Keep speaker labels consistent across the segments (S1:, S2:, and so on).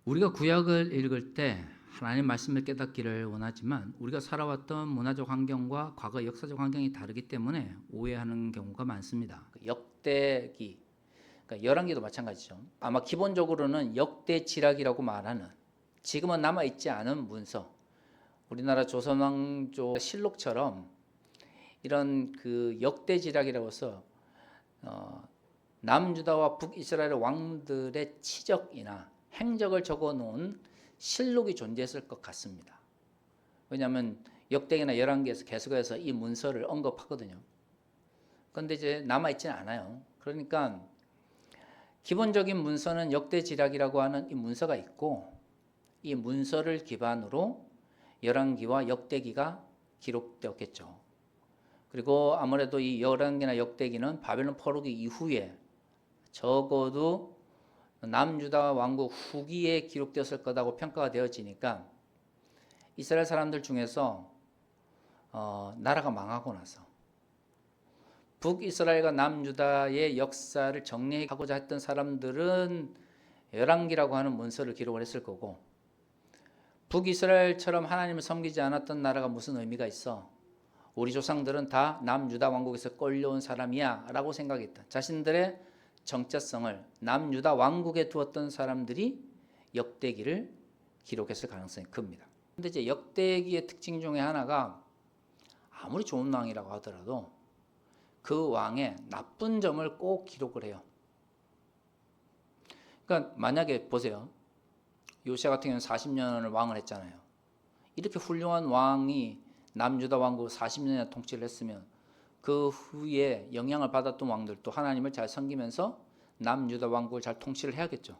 S1: 우리가 구약을 읽을 때 하나님 말씀을 깨닫기를 원하지만 우리가 살아왔던 문화적 환경과 과거 역사적 환경이 다르기 때문에 오해하는 경우가 많습니다. 역대기, 그러니까 열왕기도 마찬가지죠. 아마 기본적으로는 역대지락이라고 말하는 지금은 남아있지 않은 문서, 우리나라 조선왕조 실록처럼 이런 그 역대지락이라고 해서 남유다와 북이스라엘 왕들의 치적이나 행적을 적어놓은 실록이 존재했을 것 같습니다. 왜냐하면 역대기나 열왕기에서 계속해서 이 문서를 언급하거든요. 그런데 이제 남아있지는 않아요. 그러니까 기본적인 문서는 역대지락이라고 하는 이 문서가 있고, 이 문서를 기반으로 열왕기와 역대기가 기록되었겠죠. 그리고 아무래도 이 열왕기나 역대기는 바벨론 포로기 이후에 적어도 남유다 왕국 후기에 기록되었을 거라고 평가가 되어지니까 이스라엘 사람들 중에서 나라가 망하고 나서 북이스라엘과 남유다의 역사를 정리하고자 했던 사람들은 열왕기라고 하는 문서를 기록을 했을 거고, 북이스라엘처럼 하나님을 섬기지 않았던 나라가 무슨 의미가 있어? 우리 조상들은 다 남유다 왕국에서 끌려온 사람이야 라고 생각했다. 자신들의 정체성을 남유다 왕국에 두었던 사람들이 역대기를 기록했을 가능성이 큽니다. 근데 이제 역대기의 특징 중에 하나가 아무리 좋은 왕이라고 하더라도 그 왕의 나쁜 점을 꼭 기록을 해요. 그러니까 만약에 보세요. 요시야 같은 경우는 40년을 왕을 했잖아요. 이렇게 훌륭한 왕이 남유다 왕국 40년이나 통치를 했으면 그 후에 영향을 받았던 왕들도 하나님을 잘 섬기면서 남유다 왕국을 잘 통치를 해야겠죠.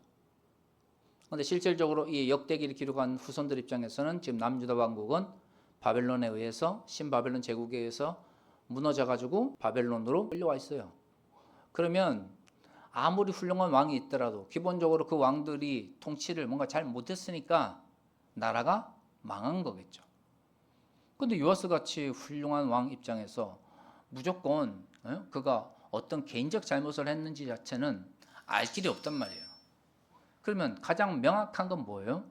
S1: 그런데 실질적으로 이 역대기를 기록한 후손들 입장에서는 지금 남유다 왕국은 바벨론에 의해서 신바벨론 제국에 의해서 무너져가지고 바벨론으로 끌려와 있어요. 그러면 아무리 훌륭한 왕이 있더라도 기본적으로 그 왕들이 통치를 뭔가 잘 못했으니까 나라가 망한 거겠죠. 근데 요아스 같이 훌륭한 왕 입장에서 무조건 그가 어떤 개인적 잘못을 했는지 자체는 알 길이 없단 말이에요. 그러면 가장 명확한 건 뭐예요?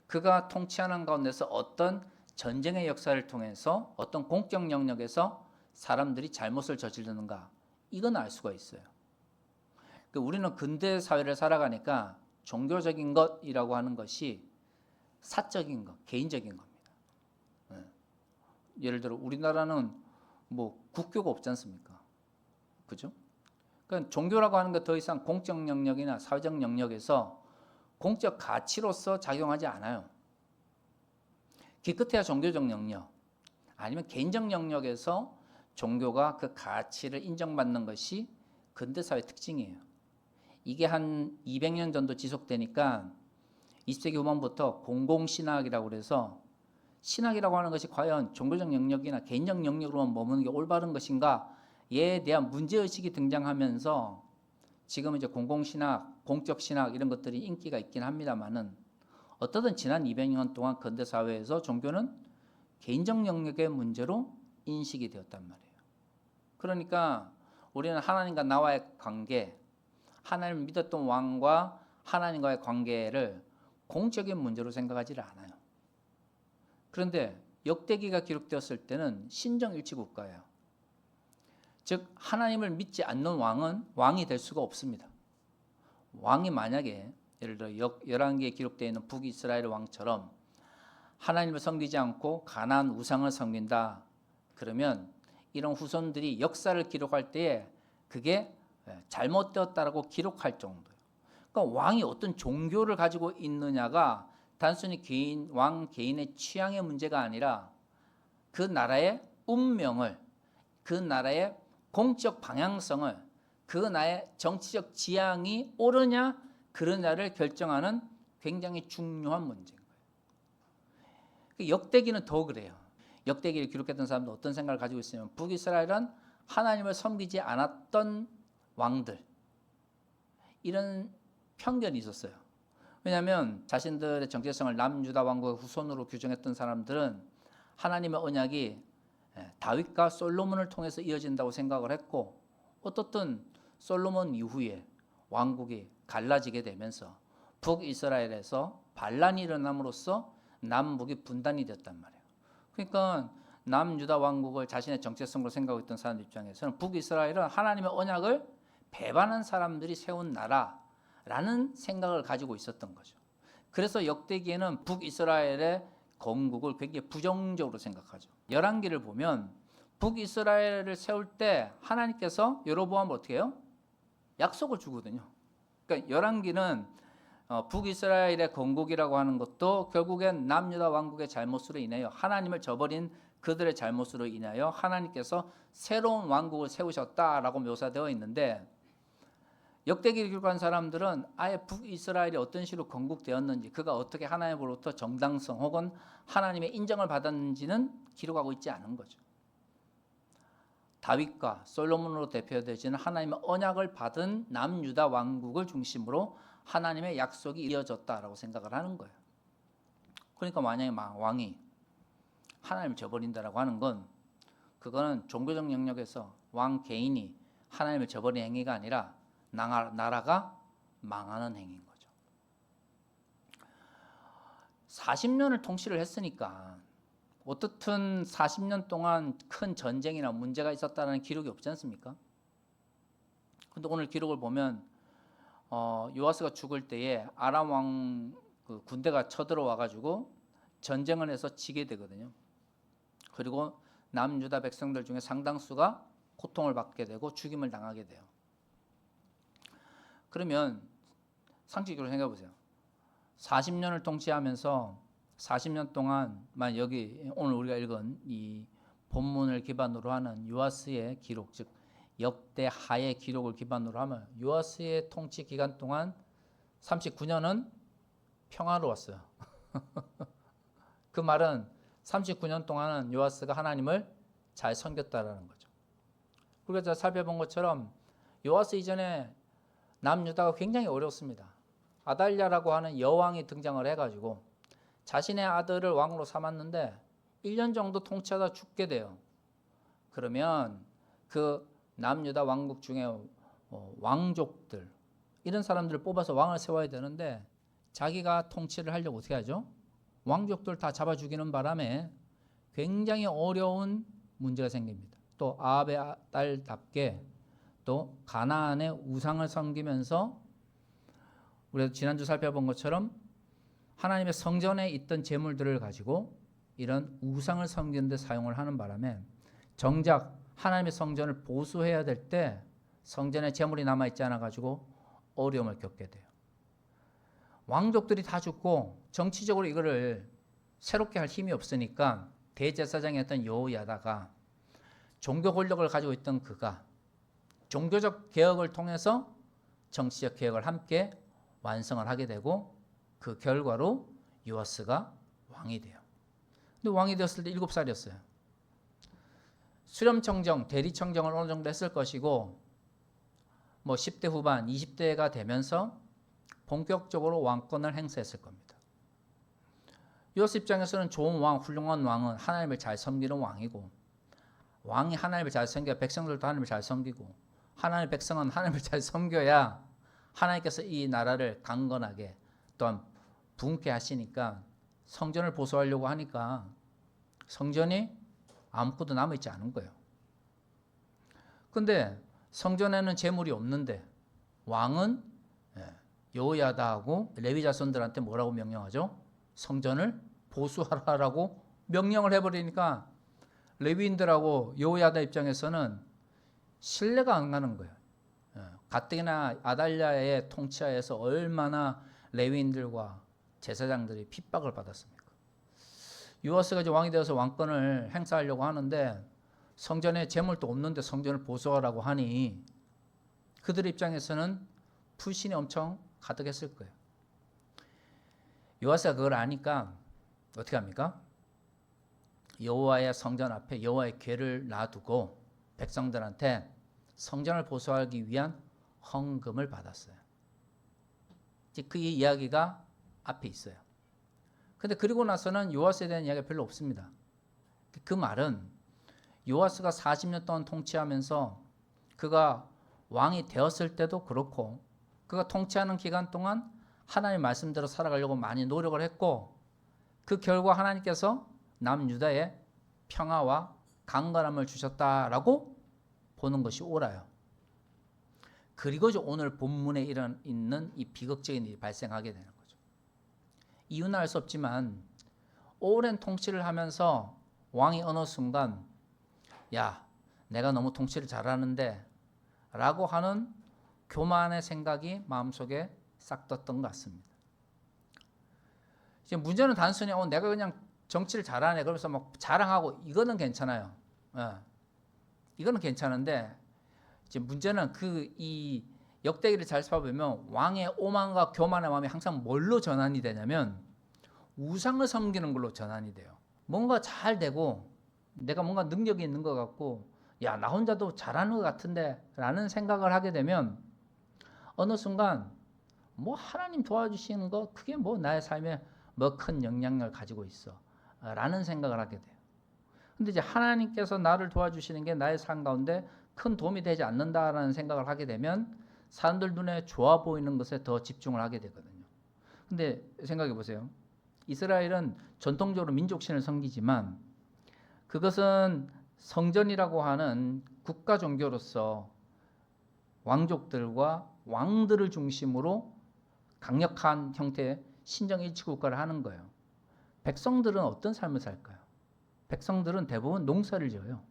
S1: 그가 통치하는 가운데서 어떤 전쟁의 역사를 통해서 어떤 공적 영역에서 사람들이 잘못을 저지르는가, 이건 알 수가 있어요. 우리는 근대 사회를 살아가니까 종교적인 것이라고 하는 것이 사적인 것, 개인적인 겁니다. 예를 들어 우리나라는 뭐 국교가 없지 않습니까? 그죠? 그러니까 종교라고 하는 것 더 이상 공적 영역이나 사회적 영역에서 공적 가치로서 작용하지 않아요. 기껏해야 종교적 영역, 아니면 개인적 영역에서 종교가 그 가치를 인정받는 것이 근대사회 특징이에요. 이게 한 200년 정도 지속되니까 20세기 후반부터 공공신학이라고 그래서 신학이라고 하는 것이 과연 종교적 영역이나 개인적 영역으로만 머무는 게 올바른 것인가에 대한 문제의식이 등장하면서 지금 이제 공공신학, 공적신학 이런 것들이 인기가 있긴 합니다만은 어떻든 지난 200년 동안 근대사회에서 종교는 개인적 영역의 문제로 인식이 되었단 말이에요. 그러니까 우리는 하나님과 나와의 관계, 하나님을 믿었던 왕과 하나님과의 관계를 공적인 문제로 생각하지를 않아요. 그런데 역대기가 기록되었을 때는 신정일치 국가예요. 즉 하나님을 믿지 않는 왕은 왕이 될 수가 없습니다. 왕이 만약에 예를 들어 열왕기에 기록되어 있는 북이스라엘 왕처럼 하나님을 섬기지 않고 가나안 우상을 섬긴다, 그러면 이런 후손들이 역사를 기록할 때에 그게 잘못되었다라고 기록할 정도예요. 그러니까 왕이 어떤 종교를 가지고 있느냐가 단순히 왕 개인의 취향의 문제가 아니라 그 나라의 운명을, 그 나라의 공적 방향성을, 그 나라의 정치적 지향이 옳으냐 그러냐를 결정하는 굉장히 중요한 문제인 거예요. 역대기는 더 그래요. 역대기를 기록했던 사람도 어떤 생각을 가지고 있으면 북이스라엘은 하나님을 섬기지 않았던 왕들, 이런 편견이 있었어요. 왜냐하면 자신들의 정체성을 남유다 왕국의 후손으로 규정했던 사람들은 하나님의 언약이 다윗과 솔로몬을 통해서 이어진다고 생각을 했고, 어떻든 솔로몬 이후에 왕국이 갈라지게 되면서 북이스라엘에서 반란이 일어남으로써 남북이 분단이 됐단 말이에요. 그러니까 남유다 왕국을 자신의 정체성으로 생각하고 있던 사람들 입장에서는 북이스라엘은 하나님의 언약을 배반한 사람들이 세운 나라라는 생각을 가지고 있었던 거죠. 그래서 역대기에는 북이스라엘의 건국을 굉장히 부정적으로 생각하죠. 열왕기를 보면 북이스라엘을 세울 때 하나님께서 여로보암을 어떻게 해요? 약속을 주거든요. 그러니까 열왕기는 북이스라엘의 건국이라고 하는 것도 결국엔 남유다 왕국의 잘못으로 인하여 하나님을 저버린 그들의 잘못으로 인하여 하나님께서 새로운 왕국을 세우셨다라고 묘사되어 있는데 역대기를 기록한 사람들은 아예 북이스라엘이 어떤 식으로 건국되었는지 그가 어떻게 하나님으로부터 정당성 혹은 하나님의 인정을 받았는지는 기록하고 있지 않은 거죠. 다윗과 솔로몬으로 대표되지는 하나님의 언약을 받은 남유다 왕국을 중심으로 하나님의 약속이 이어졌다라고 생각을 하는 거예요. 그러니까 만약에 왕이 하나님을 저버린다라고 하는 건 그거는 종교적 영역에서 왕 개인이 하나님을 저버린 행위가 아니라 나라가 망하는 행위인 거죠. 40년을 통치를 했으니까 어떻든 40년 동안 큰 전쟁이나 문제가 있었다는 기록이 없지 않습니까? 근데 오늘 기록을 보면 요아스가 죽을 때에 아람 왕 그 군대가 쳐들어와 가지고 전쟁을 해서 지게 되거든요. 그리고 남유다 백성들 중에 상당수가 고통을 받게 되고 죽임을 당하게 돼요. 그러면 상식적으로 생각해 보세요. 40년을 통치하면서 40년 동안만 여기 오늘 우리가 읽은 이 본문을 기반으로 하는 요아스의 기록, 즉 역대하의 기록을 기반으로 하면 요아스의 통치 기간 동안 39년은 평화로웠어요. 그 말은 39년 동안은 요아스가 하나님을 잘 섬겼다라는 거죠. 우리가 잘 살펴본 것처럼 요아스 이전에 남유다가 굉장히 어려웠습니다. 아달랴라고 하는 여왕이 등장을 해가지고 자신의 아들을 왕으로 삼았는데 1년 정도 통치하다 죽게 돼요. 그러면 그 남유다 왕국 중에 왕족들 이런 사람들을 뽑아서 왕을 세워야 되는데 자기가 통치를 하려고 어떻게 하죠? 왕족들 다 잡아 죽이는 바람에 굉장히 어려운 문제가 생깁니다. 또 아합의 딸답게 또 가나안의 우상을 섬기면서 우리가 지난주 살펴본 것처럼 하나님의 성전에 있던 재물들을 가지고 이런 우상을 섬기는 데 사용을 하는 바람에 정작 하나님의 성전을 보수해야 될 때 성전에 재물이 남아있지 않아 가지고 어려움을 겪게 돼요. 왕족들이 다 죽고 정치적으로 이거를 새롭게 할 힘이 없으니까 대제사장이었던 여호야다가 종교 권력을 가지고 있던 그가 종교적 개혁을 통해서 정치적 개혁을 함께 완성을 하게 되고 그 결과로 요아스가 왕이 돼요. 근데 왕이 되었을 때 7살이었어요. 수렴청정, 대리청정을 어느 정도 했을 것이고 뭐 10대 후반, 20대가 되면서 본격적으로 왕권을 행사했을 겁니다. 요아스 입장에서는 좋은 왕, 훌륭한 왕은 하나님을 잘 섬기는 왕이고 왕이 하나님을 잘 섬겨야 백성들도 하나님을 잘 섬기고 하나님의 백성은 하나님을 잘 섬겨야 하나님께서 이 나라를 강건하게 또한 부흥케 하시니까 성전을 보수하려고 하니까 성전이 아무것도 남아있지 않은 거예요. 근데 성전에는 재물이 없는데 왕은 여호야다하고 레위 자손들한테 뭐라고 명령하죠? 성전을 보수하라라고 명령을 해버리니까 레위인들하고 여호야다 입장에서는 신뢰가 안 가는 거예요. 가뜩이나 아달랴의 통치하에서 얼마나 레위인들과 제사장들이 핍박을 받았습니까? 요아스가 이제 왕이 되어서 왕권을 행사하려고 하는데 성전에 재물도 없는데 성전을 보수하라고 하니 그들 입장에서는 불신이 엄청 가득했을 거예요. 요아스가 그걸 아니까 어떻게 합니까? 여호와의 성전 앞에 여호와의 궤를 놔두고 백성들한테 성전을 보수하기 위한 헌금을 받았어요. 그 이야기가 앞에 있어요. 근데 그리고 나서는 요아스에 대한 이야기가 별로 없습니다. 그 말은 요아스가 40년 동안 통치하면서 그가 왕이 되었을 때도 그렇고 그가 통치하는 기간 동안 하나님 말씀대로 살아가려고 많이 노력을 했고 그 결과 하나님께서 남유다에 평화와 강건함을 주셨다라고 보는 것이 옳아요. 그리고 오늘 본문에 있는 이 비극적인 일이 발생하게 되는 거죠. 이유는 알 수 없지만 오랜 통치를 하면서 왕이 어느 순간 야, 내가 너무 통치를 잘하는데 라고 하는 교만의 생각이 마음속에 싹 떴던 것 같습니다. 이제 문제는 단순히 내가 그냥 정치를 잘하네 그러면서 막 자랑하고 이거는 괜찮아요. 이거는 괜찮은데 이제 문제는 이 역대기를 잘 살펴보면 왕의 오만과 교만의 마음이 항상 뭘로 전환이 되냐면 우상을 섬기는 걸로 전환이 돼요. 뭔가 잘 되고 내가 뭔가 능력이 있는 것 같고 야, 나 혼자도 잘하는 것 같은데 라는 생각을 하게 되면 어느 순간 뭐 하나님 도와주시는 거 그게 뭐 나의 삶에 뭐 큰 영향력을 가지고 있어 라는 생각을 하게 돼요. 근데 이제 하나님께서 나를 도와주시는 게 나의 삶 가운데 큰 도움이 되지 않는다라는 생각을 하게 되면 사람들 눈에 좋아 보이는 것에 더 집중을 하게 되거든요. 근데 생각해 보세요. 이스라엘은 전통적으로 민족신을 섬기지만 그것은 성전이라고 하는 국가 종교로서 왕족들과 왕들을 중심으로 강력한 형태의 신정일치 국가를 하는 거예요. 백성들은 어떤 삶을 살까요? 백성들은 대부분 농사를 지어요.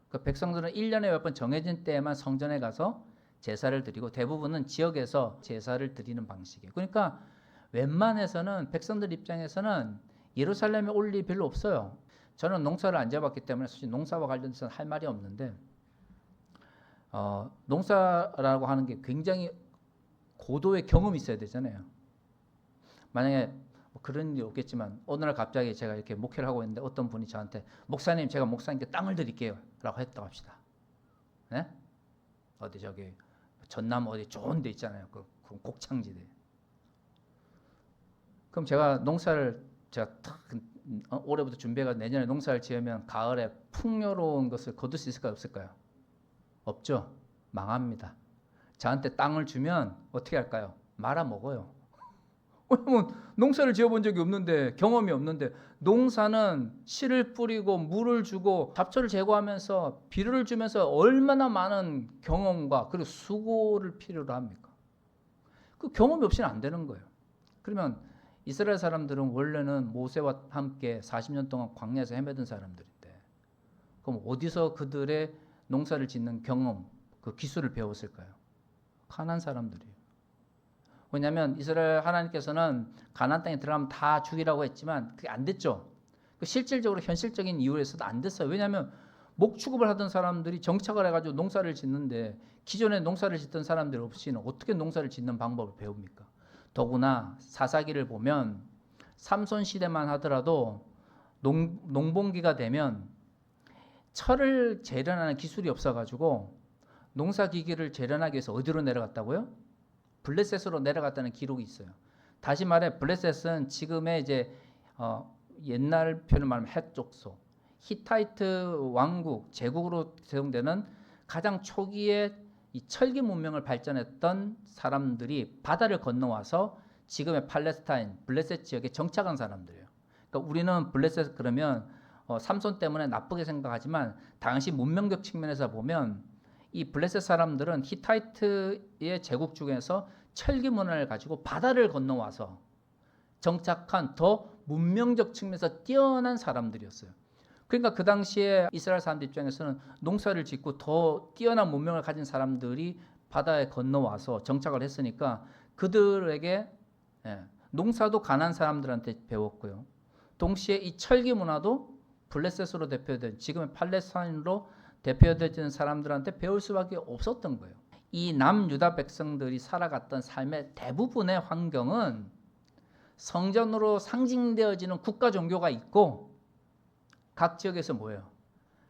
S1: 그 백성들은 1년에 몇 번 정해진 때에만 성전에 가서 제사를 드리고 대부분은 지역에서 제사를 드리는 방식이에요. 그러니까 웬만해서는 백성들 입장에서는 예루살렘에 올 일이 별로 없어요. 저는 농사를 안 지어봤기 때문에 사실 농사와 관련해서는 할 말이 없는데 농사라고 하는 게 굉장히 고도의 경험이 있어야 되잖아요. 만약에 뭐 그런 일이 없겠지만 어느 날 갑자기 제가 이렇게 목회를 하고 있는데 어떤 분이 저한테 목사님 제가 목사님께 땅을 드릴게요 라고 했다고 합시다. 네? 어디 저기 전남 어디 좋은 데 있잖아요. 그 곡창지대. 그럼 제가 올해부터 준비해서 내년에 농사를 지으면 가을에 풍요로운 것을 거둘 수 있을까요? 없을까요? 없죠. 망합니다. 저한테 땅을 주면 어떻게 할까요? 말아먹어요. 왜냐면 농사를 지어본 적이 없는데 경험이 없는데 농사는 씨를 뿌리고 물을 주고 잡초를 제거하면서 비료를 주면서 얼마나 많은 경험과 그리고 수고를 필요로 합니까? 그 경험이 없이는 안 되는 거예요. 그러면 이스라엘 사람들은 원래는 모세와 함께 40년 동안 광야에서 헤매던 사람들인데 그럼 어디서 그들의 농사를 짓는 경험, 그 기술을 배웠을까요? 가나안 사람들이에요. 왜냐하면 이스라엘 하나님께서는 가나안 땅에 들어가면 다 죽이라고 했지만 그게 안 됐죠. 실질적으로 현실적인 이유에서도 안 됐어요. 왜냐하면 목축업을 하던 사람들이 정착을 해가지고 농사를 짓는데 기존에 농사를 짓던 사람들 없이는 어떻게 농사를 짓는 방법을 배웁니까? 더구나 사사기를 보면 삼손 시대만 하더라도 농번기가 되면 철을 재련하는 기술이 없어가지고 농사기기를 재련하기 위해서 어디로 내려갔다고요? 블레셋으로 내려갔다는 기록이 있어요. 다시 말해 블레셋은 지금의 이제 옛날 표현을 말하면 헷족소, 히타이트 왕국 제국으로 제공되는 가장 초기에 이 철기 문명을 발전했던 사람들이 바다를 건너와서 지금의 팔레스타인, 블레셋 지역에 정착한 사람들이에요. 그러니까 우리는 블레셋 그러면 삼손 때문에 나쁘게 생각하지만 당시 문명적 측면에서 보면 이 블레셋 사람들은 히타이트의 제국 중에서 철기 문화를 가지고 바다를 건너와서 정착한 더 문명적 측면에서 뛰어난 사람들이었어요. 그러니까 그 당시에 이스라엘 사람들 입장에서는 농사를 짓고 더 뛰어난 문명을 가진 사람들이 바다에 건너와서 정착을 했으니까 그들에게 농사도 가난한 사람들한테 배웠고요. 동시에 이 철기 문화도 블레셋으로 대표된 지금의 팔레스타인으로 대표되는 사람들한테 배울 수밖에 없었던 거예요. 이 남유다 백성들이 살아갔던 삶의 대부분의 환경은 성전으로 상징되어지는 국가 종교가 있고 각 지역에서 뭐예요?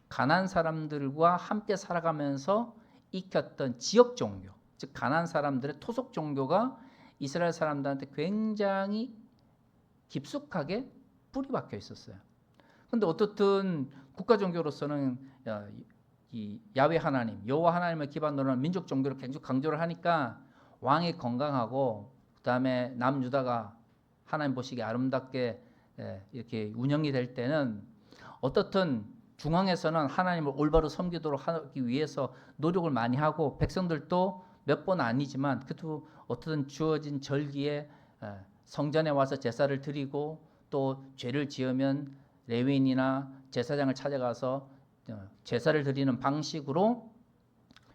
S1: 가난한 사람들과 함께 살아가면서 익혔던 지역 종교, 즉 가난한 사람들의 토속 종교가 이스라엘 사람들한테 굉장히 깊숙하게 뿌리 박혀 있었어요. 그런데 어떻든 국가 종교로서는 이 야훼 하나님, 여호와 하나님을 기반으로 하는 민족 종교를 계속 강조를 하니까 왕이 건강하고 그다음에 남유다가 하나님 보시기에 아름답게 이렇게 운영이 될 때는 어떻든 중앙에서는 하나님을 올바로 섬기도록 하기 위해서 노력을 많이 하고 백성들도 몇 번 아니지만 그래도 어떻든 주어진 절기에 성전에 와서 제사를 드리고 또 죄를 지으면 레위인이나 제사장을 찾아가서 제사를 드리는 방식으로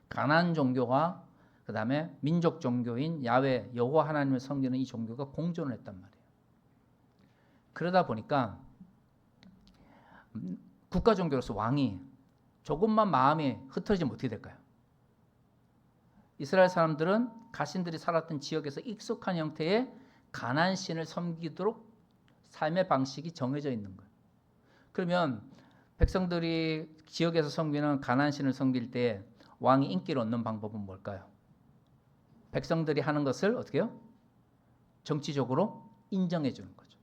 S1: 가나안 종교와 그 다음에 민족 종교인 야훼 여호와 하나님을 섬기는 이 종교가 공존을 했단 말이에요. 그러다 보니까 국가 종교로서 왕이 조금만 마음이 흐트러지면 어떻게 될까요? 이스라엘 사람들은 가신들이 살았던 지역에서 익숙한 형태의 가나안 신을 섬기도록 삶의 방식이 정해져 있는 거예요. 그러면 백성들이 지역에서 섬기는 가나안 신을 섬길 때 왕이 인기를 얻는 방법은 뭘까요? 백성들이 하는 것을 어떻게 해요? 정치적으로 인정해 주는 거죠.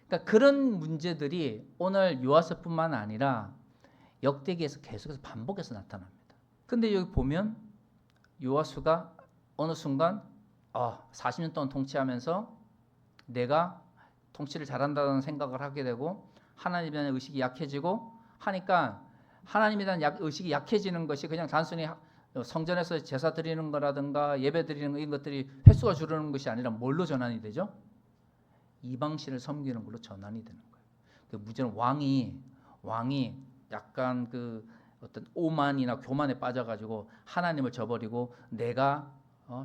S1: 그러니까 그런 문제들이 오늘 요아스뿐만 아니라 역대기에서 계속해서 반복해서 나타납니다. 근데 여기 보면 요아스가 어느 순간 40년 동안 통치하면서 내가 통치를 잘한다는 생각을 하게 되고 하나님에 대한 의식이 약해지고 하니까 하나님에 대한 의식이 약해지는 것이 그냥 단순히 성전에서 제사 드리는 거라든가 예배 드리는 이런 것들이 횟수가 줄어드는 것이 아니라 뭘로 전환이 되죠? 이방신을 섬기는 걸로 전환이 되는 거예요. 그 문제는 왕이 약간 그 어떤 오만이나 교만에 빠져가지고 하나님을 저버리고 내가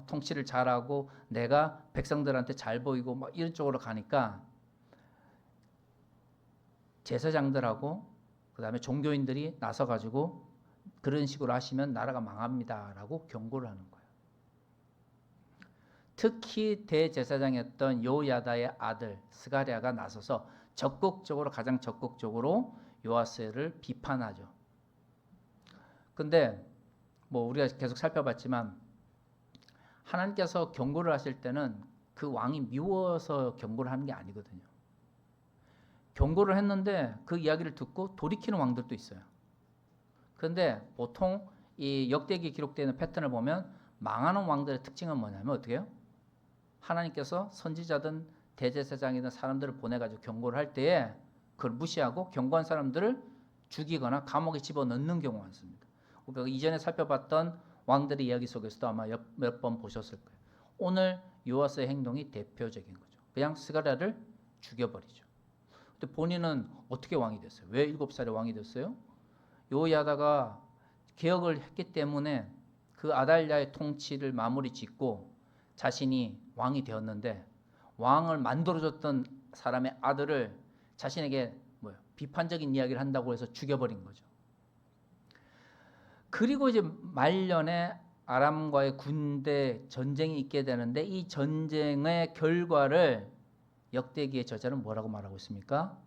S1: 통치를 잘하고 내가 백성들한테 잘 보이고 막 이런 쪽으로 가니까 제사장들하고 그 다음에 종교인들이 나서가지고 그런 식으로 하시면 나라가 망합니다라고 경고를 하는 거예요. 특히 대제사장이었던 여호야다의 아들 스가랴가 나서서 가장 적극적으로 요아스를 비판하죠. 근데 우리가 계속 살펴봤지만 하나님께서 경고를 하실 때는 그 왕이 미워서 경고를 하는 게 아니거든요. 경고를 했는데 그 이야기를 듣고 돌이키는 왕들도 있어요. 그런데 보통 이 역대기에 기록되는 패턴을 보면 망하는 왕들의 특징은 뭐냐면 어떻게 해요? 하나님께서 선지자든 대제사장이든 사람들을 보내가지고 경고를 할 때에 그걸 무시하고 경고한 사람들을 죽이거나 감옥에 집어넣는 경우가 많습니다. 우리가 이전에 살펴봤던 왕들의 이야기 속에서도 아마 몇 번 보셨을 거예요. 오늘 요아스의 행동이 대표적인 거죠. 그냥 스가랴를 죽여버리죠. 근데 본인은 어떻게 왕이 됐어요? 왜 7살에 왕이 됐어요? 요야다가 개혁을 했기 때문에 그 아달랴의 통치를 마무리 짓고 자신이 왕이 되었는데 왕을 만들어줬던 사람의 아들을 자신에게 비판적인 이야기를 한다고 해서 죽여버린 거죠. 그리고 이제 말년에 아람과의 군대 전쟁이 있게 되는데 이 전쟁의 결과를 역대기의 저자는 뭐라고 말하고 있습니까?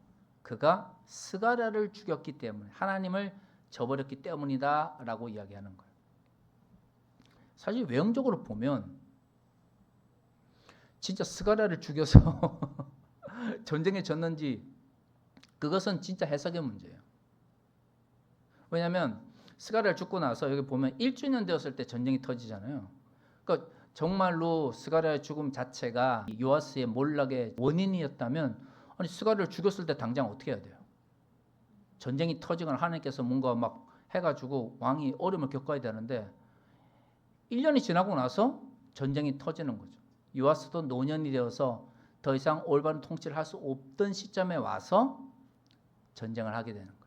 S1: 그가 스가랴를 죽였기 때문에 하나님을 저버렸기 때문이다라고 이야기하는 거예요. 사실 외형적으로 보면 진짜 스가랴를 죽여서 전쟁에 졌는지 그것은 진짜 해석의 문제예요. 왜냐하면 스가랴를 죽고 나서 여기 보면 1주년 되었을 때 전쟁이 터지잖아요. 그러니까 정말로 스가랴의 죽음 자체가 요아스의 몰락의 원인이었다면 아니 스가랴를 죽였을 때 당장 어떻게 해야 돼요? 전쟁이 터지거나 하나님께서 뭔가 막 해가지고 왕이 어려움을 겪어야 되는데 1년이 지나고 나서 전쟁이 터지는 거죠. 요아스도 노년이 되어서 더 이상 올바른 통치를 할 수 없던 시점에 와서 전쟁을 하게 되는 거예요.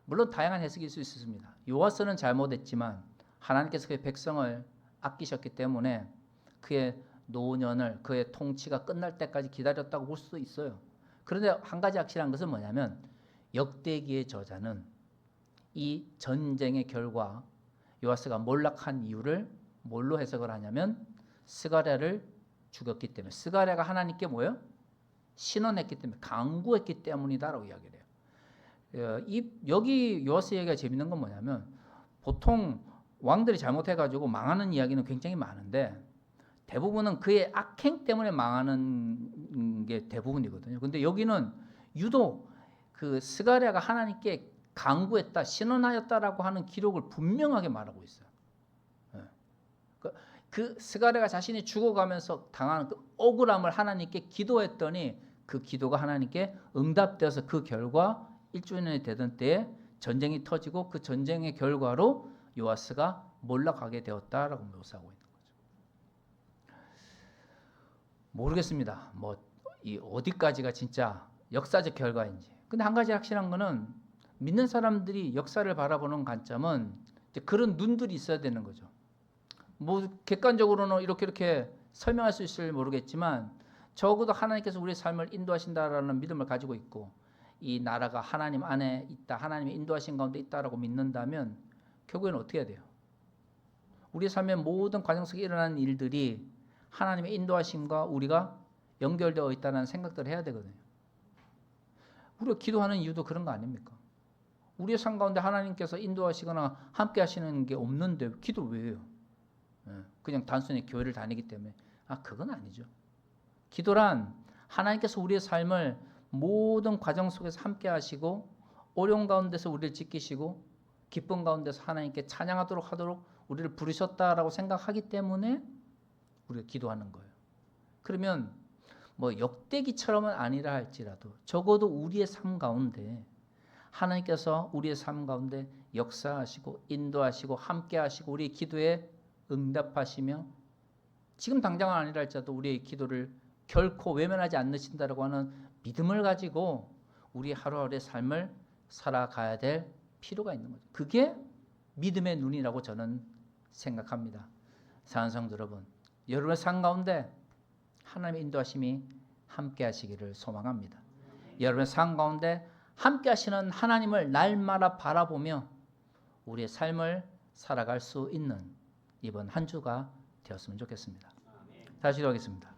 S1: 물론 다양한 해석이 있을 수 있습니다. 요아스는 잘못했지만 하나님께서 그의 백성을 아끼셨기 때문에 그의 노년을 그의 통치가 끝날 때까지 기다렸다고 볼 수도 있어요. 그런데 한 가지 확실한 것은 뭐냐면 역대기의 저자는 이 전쟁의 결과 요아스가 몰락한 이유를 뭘로 해석을 하냐면 스가랴를 죽였기 때문에 스가랴가 하나님께 뭐예요? 신원했기 때문에 강구했기 때문이다라고 이야기를 해요. 여기 요아스 얘기가 재밌는 건 뭐냐면 보통 왕들이 잘못해가지고 망하는 이야기는 굉장히 많은데 대부분은 그의 악행 때문에 망하는 게 대부분이거든요. 근데 여기는 유독 그 스가랴가 하나님께 강구했다, 신원하였다라고 하는 기록을 분명하게 말하고 있어요. 그 스가랴가 자신이 죽어가면서 당하는 그 억울함을 하나님께 기도했더니 그 기도가 하나님께 응답되어서 그 결과 1주년이 되던 때에 전쟁이 터지고 그 전쟁의 결과로 요아스가 몰락하게 되었다라고 묘사하고 있는 거죠. 모르겠습니다. 이 어디까지가 진짜 역사적 결과인지. 근데 한 가지 확실한 거는 믿는 사람들이 역사를 바라보는 관점은 이제 그런 눈들이 있어야 되는 거죠. 객관적으로는 이렇게 설명할 수 있을지 모르겠지만 적어도 하나님께서 우리의 삶을 인도하신다라는 믿음을 가지고 있고 이 나라가 하나님 안에 있다, 하나님의 인도하신 가운데 있다라고 믿는다면 결국에는 어떻게 해야 돼요? 우리의 삶의 모든 과정 속에 일어나는 일들이 하나님의 인도하심과 우리가 연결되어 있다는 생각들을 해야 되거든요. 우리가 기도하는 이유도 그런 거 아닙니까? 우리의 삶 가운데 하나님께서 인도하시거나 함께 하시는 게 없는데 기도를 왜 해요? 그냥 단순히 교회를 다니기 때문에. 그건 아니죠. 기도란 하나님께서 우리의 삶을 모든 과정 속에서 함께 하시고 어려운 가운데서 우리를 지키시고 기쁨 가운데서 하나님께 찬양하도록 하도록 우리를 부르셨다라고 생각하기 때문에 우리가 기도하는 거예요. 그러면 역대기처럼은 아니라 할지라도 적어도 우리의 삶 가운데 하나님께서 우리의 삶 가운데 역사하시고 인도하시고 함께 하시고 우리의 기도에 응답하시며 지금 당장은 아니라 할지라도 우리의 기도를 결코 외면하지 않으신다라고 하는 믿음을 가지고 우리 하루하루의 삶을 살아가야 될 필요가 있는 거죠. 그게 믿음의 눈이라고 저는 생각합니다. 사랑하는 성도 여러분, 여러분의 삶 가운데 하나님의 인도하심이 함께 하시기를 소망합니다. 여러분의 삶 가운데 함께 하시는 하나님을 날마다 바라보며 우리의 삶을 살아갈 수 있는 이번 한 주가 되었으면 좋겠습니다. 다시 기도하겠습니다.